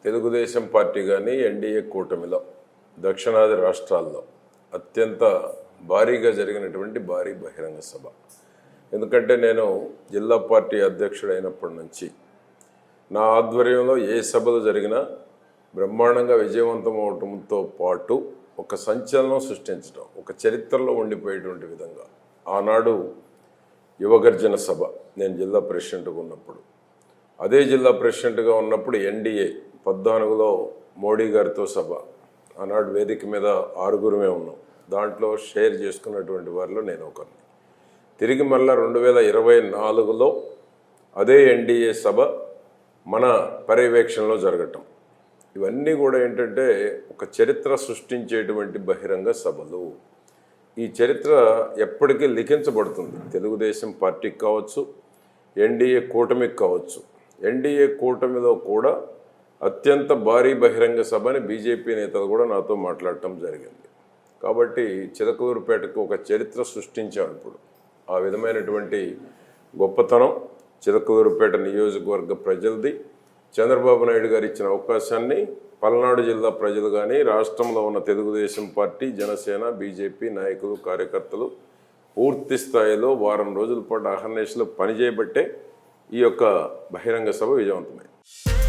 Telugu Desam party కానీ NDA కూటమిలో దక్షిణాది రాష్ట్రాల్లో అత్యంత భారీగా జరిగినటువంటి భారీ బహిరంగ సభ. ఎందుకంటే నేను జిల్లా పార్టీ అధ్యక్షుడైనప్పటి నుంచి నా ఆధ్వర్యంలో ఏ సభలు జరిగినా బ్రహ్మాండంగా విజయవంతం అవడంతో పాటు ఒక సంచలనం సృష్టించడం, ఒక చరిత్రలో ఉండిపోయేటువంటి విధంగా ఆనాడు యువగర్జన సభ నేను జిల్లా ప్రెసిడెంట్గా ఉన్నప్పుడు, అదే జిల్లా ప్రెసిడెంట్గా ఉన్నప్పుడు ఎన్డీఏ 14లో మోడీ గారితో సభ, ఆనాడు వేదిక మీద 6గురమే ఉన్నాం. దాంట్లో షేర్ చేసుకున్నటువంటి వారిలో నేను ఒకరిని. తిరిగి మళ్ళీ 2024లో అదే ఎన్డీఏ సభ మన పర్యవేక్షణలో జరగటం, ఇవన్నీ కూడా ఏంటంటే ఒక చరిత్ర సృష్టించేటువంటి బహిరంగ సభలు. ఈ చరిత్ర ఎప్పటికీ లిఖించబడుతుంది. తెలుగుదేశం పార్టీకి కావచ్చు, ఎన్డీఏ కూటమికి కావచ్చు. ఎన్డీఏ కూటమిలో కూడా అత్యంత భారీ బహిరంగ సభని బీజేపీ నేతలు కూడా నాతో మాట్లాడటం జరిగింది. కాబట్టి చిలకలూరుపేటకు ఒక చరిత్ర సృష్టించాం. ఇప్పుడు ఆ విధమైనటువంటి గొప్పతనం చిలకలూరుపేట నియోజకవర్గ ప్రజలది. చంద్రబాబు నాయుడు గారు ఇచ్చిన అవకాశాన్ని పల్నాడు జిల్లా ప్రజలు కానీ, రాష్ట్రంలో ఉన్న తెలుగుదేశం పార్టీ, జనసేన, బీజేపీ నాయకులు, కార్యకర్తలు పూర్తి స్థాయిలో వారం రోజుల పాటు అహర్నిశలు పనిచేయబట్టే ఈ యొక్క బహిరంగ సభ విజయవంతమైంది.